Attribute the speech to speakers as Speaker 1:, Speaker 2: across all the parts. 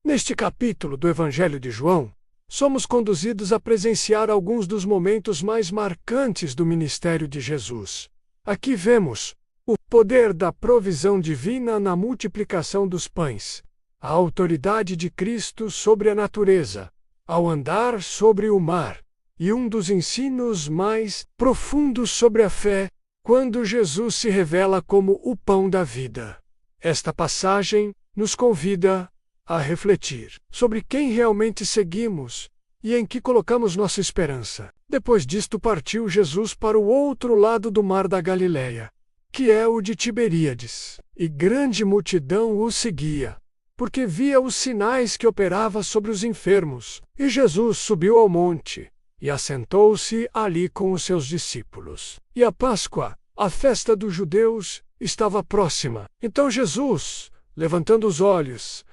Speaker 1: Neste capítulo do Evangelho de João, somos conduzidos a presenciar alguns dos momentos mais marcantes do ministério de Jesus. Aqui vemos o poder da provisão divina na multiplicação dos pães, a autoridade de Cristo sobre a natureza, ao andar sobre o mar, e um dos ensinos mais profundos sobre a fé, quando Jesus se revela como o pão da vida. Esta passagem nos convida a refletir sobre quem realmente seguimos e em que colocamos nossa esperança. Depois disto partiu Jesus para o outro lado do mar da Galileia, que é o de Tiberíades, e grande multidão o seguia, porque via os sinais que operava sobre os enfermos. E Jesus subiu ao monte e assentou-se ali com os seus discípulos. E a Páscoa, a festa dos judeus, estava próxima. Então Jesus, levantando os olhos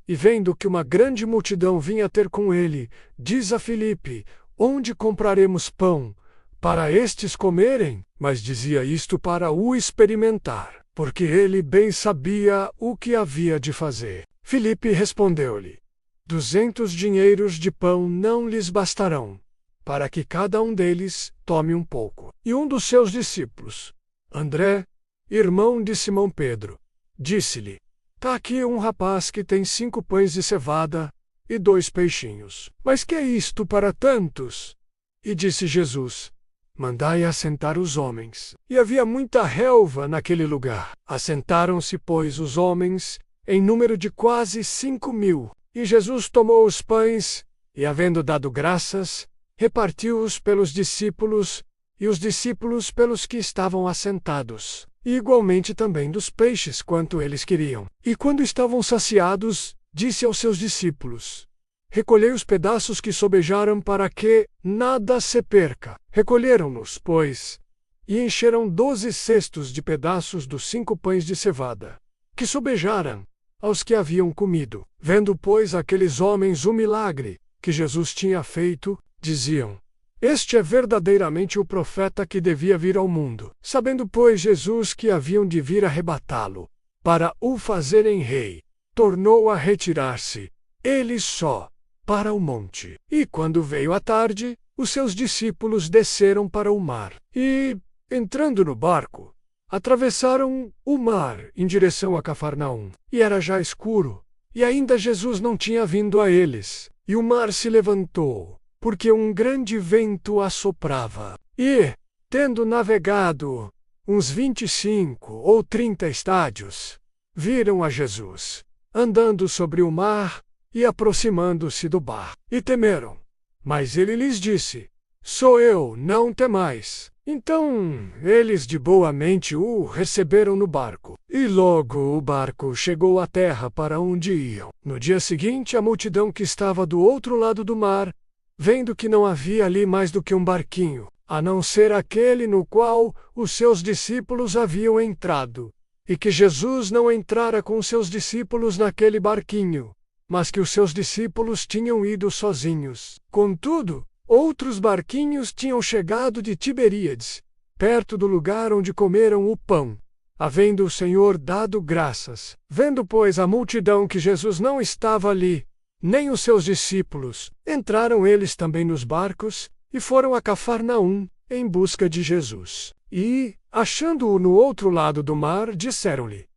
Speaker 1: e vendo que uma grande multidão vinha ter com ele, diz a Filipe: onde compraremos pão para estes comerem? Mas dizia isto para o experimentar, porque ele bem sabia o que havia de fazer. Filipe respondeu-lhe: 200 dinheiros de pão não lhes bastarão, para que cada um deles tome um pouco. E um dos seus discípulos, André, irmão de Simão Pedro, disse-lhe: tá aqui um rapaz que tem 5 pães de cevada e 2 peixinhos. Mas que é isto para tantos? E disse Jesus: mandai assentar os homens. E havia muita relva naquele lugar. Assentaram-se, pois, os homens, em número de quase 5.000. E Jesus tomou os pães, e havendo dado graças, repartiu-os pelos discípulos, e os discípulos pelos que estavam assentados, e igualmente também dos peixes, quanto eles queriam. E quando estavam saciados, disse aos seus discípulos: recolhei os pedaços que sobejaram para que nada se perca. Recolheram-nos, pois, e encheram 12 cestos de pedaços dos 5 pães de cevada, que sobejaram aos que haviam comido. Vendo, pois, aqueles homens o milagre que Jesus tinha feito, diziam: este é verdadeiramente o profeta que devia vir ao mundo. Sabendo, pois, Jesus que haviam de vir arrebatá-lo, para o fazerem rei, tornou a retirar-se, ele só, para o monte. E quando veio a tarde, os seus discípulos desceram para o mar. E, entrando no barco, atravessaram o mar em direção a Cafarnaum. E era já escuro, e ainda Jesus não tinha vindo a eles. E o mar se levantou, porque um grande vento assoprava. E, tendo navegado uns 25 ou 30 estádios, viram a Jesus, andando sobre o mar e aproximando-se do barco. E temeram. Mas ele lhes disse: sou eu, não temais. Então eles de boa mente o receberam no barco. E logo o barco chegou à terra para onde iam. No dia seguinte, a multidão que estava do outro lado do mar, vendo que não havia ali mais do que um barquinho, a não ser aquele no qual os seus discípulos haviam entrado, e que Jesus não entrara com seus discípulos naquele barquinho, mas que os seus discípulos tinham ido sozinhos. Contudo, outros barquinhos tinham chegado de Tiberíades, perto do lugar onde comeram o pão, havendo o Senhor dado graças. Vendo, pois, a multidão que Jesus não estava ali, nem os seus discípulos, entraram eles também nos barcos, e foram a Cafarnaum, em busca de Jesus. E, achando-o no outro lado do mar, disseram-lhe: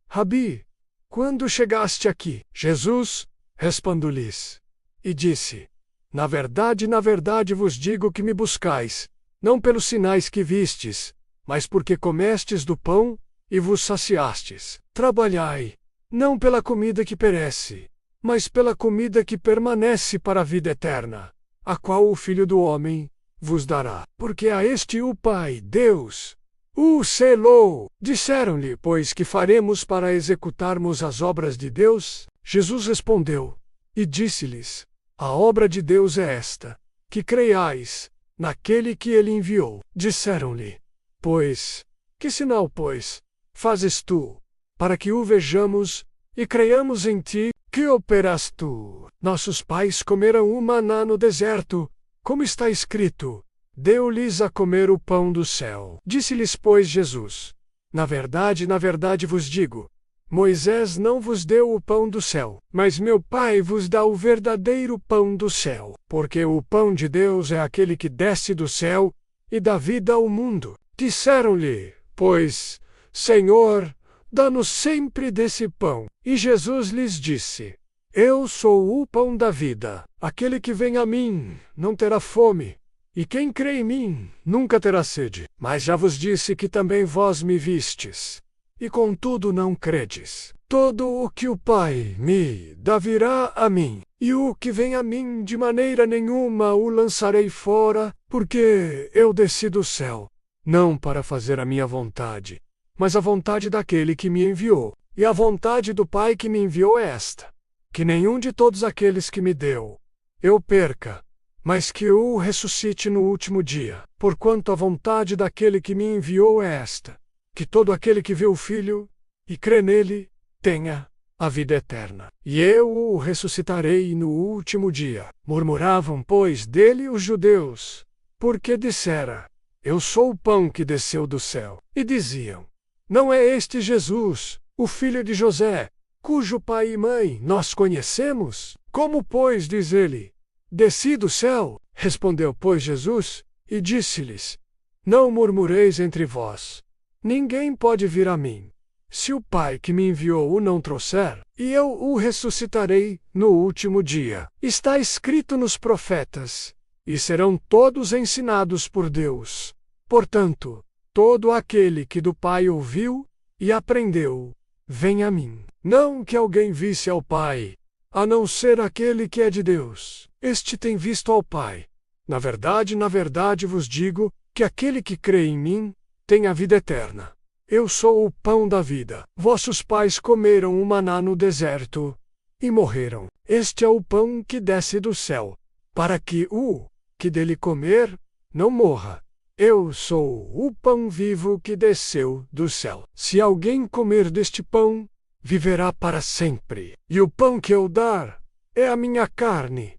Speaker 1: Rabi, quando chegaste aqui? Jesus respondeu-lhes, e disse: na verdade vos digo que me buscais, não pelos sinais que vistes, mas porque comestes do pão, e vos saciastes. Trabalhai, não pela comida que perece, mas pela comida que permanece para a vida eterna, a qual o Filho do Homem vos dará. Porque a este o Pai, Deus, o selou. Disseram-lhe, pois, que faremos para executarmos as obras de Deus? Jesus respondeu, e disse-lhes: a obra de Deus é esta, que creiais naquele que ele enviou. Disseram-lhe, pois, que sinal, pois, fazes tu, para que o vejamos, e creiamos em ti? Que operas tu? Nossos pais comeram o maná no deserto, como está escrito: deu-lhes a comer o pão do céu. Disse-lhes, pois, Jesus: na verdade vos digo, Moisés não vos deu o pão do céu, mas meu Pai vos dá o verdadeiro pão do céu, porque o pão de Deus é aquele que desce do céu e dá vida ao mundo. Disseram-lhe, pois, Senhor, dá-nos sempre desse pão. E Jesus lhes disse, eu sou o pão da vida. Aquele que vem a mim não terá fome, e quem crê em mim nunca terá sede. Mas já vos disse que também vós me vistes, e contudo não credes. Todo o que o Pai me dá virá a mim, e o que vem a mim de maneira nenhuma o lançarei fora, porque eu desci do céu, não para fazer a minha vontade, mas a vontade daquele que me enviou. E a vontade do Pai que me enviou é esta, que nenhum de todos aqueles que me deu eu perca, mas que o ressuscite no último dia. Porquanto a vontade daquele que me enviou é esta, que todo aquele que vê o Filho e crê nele tenha a vida eterna. E eu o ressuscitarei no último dia. Murmuravam, pois, dele os judeus, porque dissera, eu sou o pão que desceu do céu. E diziam, não é este Jesus, o filho de José, cujo pai e mãe nós conhecemos? Como, pois, diz ele, desci do céu? Respondeu, pois, Jesus, e disse-lhes, não murmureis entre vós. Ninguém pode vir a mim, se o Pai que me enviou o não trouxer, e eu o ressuscitarei no último dia. Está escrito nos profetas, e serão todos ensinados por Deus. Portanto, todo aquele que do Pai ouviu e aprendeu, vem a mim. Não que alguém visse ao Pai, a não ser aquele que é de Deus. Este tem visto ao Pai. Na verdade vos digo, que aquele que crê em mim, tem a vida eterna. Eu sou o pão da vida. Vossos pais comeram o maná no deserto, e morreram. Este é o pão que desce do céu, para que o que dele comer, não morra. Eu sou o pão vivo que desceu do céu. Se alguém comer deste pão, viverá para sempre. E o pão que eu dar, é a minha carne,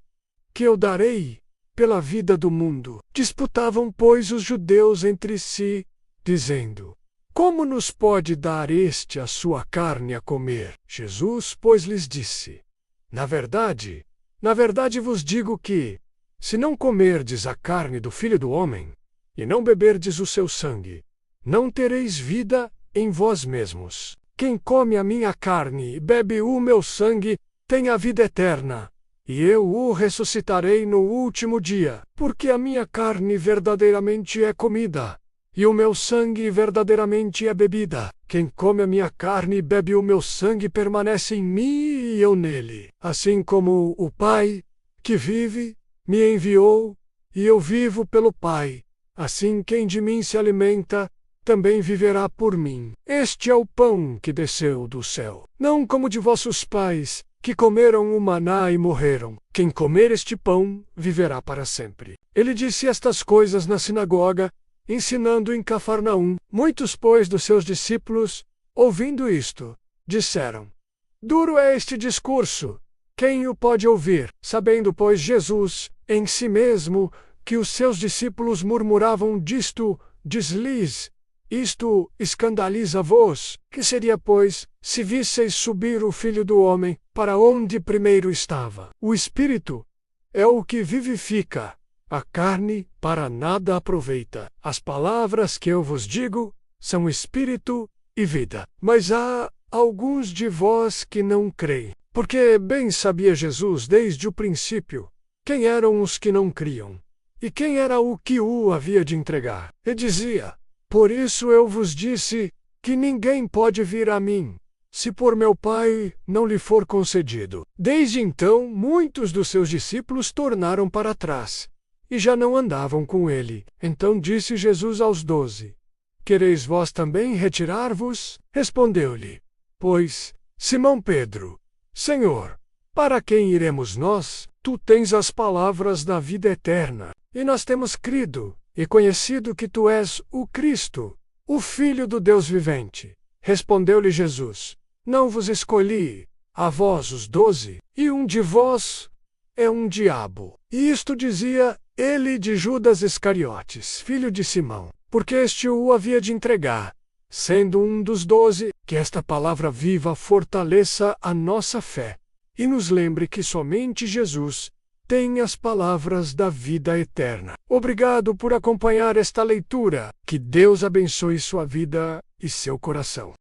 Speaker 1: que eu darei pela vida do mundo. Disputavam, pois, os judeus entre si, dizendo, como nos pode dar este a sua carne a comer? Jesus, pois, lhes disse, na verdade vos digo que, se não comerdes a carne do Filho do Homem, e não beberdes o seu sangue, não tereis vida em vós mesmos. Quem come a minha carne e bebe o meu sangue, tem a vida eterna, e eu o ressuscitarei no último dia. Porque a minha carne verdadeiramente é comida, e o meu sangue verdadeiramente é bebida. Quem come a minha carne e bebe o meu sangue permanece em mim e eu nele. Assim como o Pai, que vive, me enviou, e eu vivo pelo Pai, assim quem de mim se alimenta, também viverá por mim. Este é o pão que desceu do céu. Não como de vossos pais, que comeram o maná e morreram. Quem comer este pão, viverá para sempre. Ele disse estas coisas na sinagoga, ensinando em Cafarnaum. Muitos, pois, dos seus discípulos, ouvindo isto, disseram, duro é este discurso, quem o pode ouvir? Sabendo, pois, Jesus, em si mesmo, que os seus discípulos murmuravam disto, diz-lhes, isto escandaliza-vos. Que seria, pois, se visseis subir o Filho do Homem, para onde primeiro estava? O Espírito é o que vivifica, a carne para nada aproveita. As palavras que eu vos digo são Espírito e vida. Mas há alguns de vós que não creem. Porque bem sabia Jesus desde o princípio quem eram os que não criam, e quem era o que o havia de entregar. E dizia, por isso eu vos disse, que ninguém pode vir a mim, se por meu Pai não lhe for concedido. Desde então, muitos dos seus discípulos tornaram para trás, e já não andavam com ele. Então disse Jesus aos 12, quereis vós também retirar-vos? Respondeu-lhe, pois, Simão Pedro, Senhor, para quem iremos nós? Tu tens as palavras da vida eterna, e nós temos crido e conhecido que tu és o Cristo, o Filho do Deus vivente. Respondeu-lhe Jesus, não vos escolhi, a vós os 12, e um de vós é um diabo. E isto dizia ele de Judas Iscariotes, filho de Simão, porque este o havia de entregar, Sendo um dos 12, que esta palavra viva fortaleça a nossa fé e nos lembre que somente Jesus tem as palavras da vida eterna. Obrigado por acompanhar esta leitura. Que Deus abençoe sua vida e seu coração.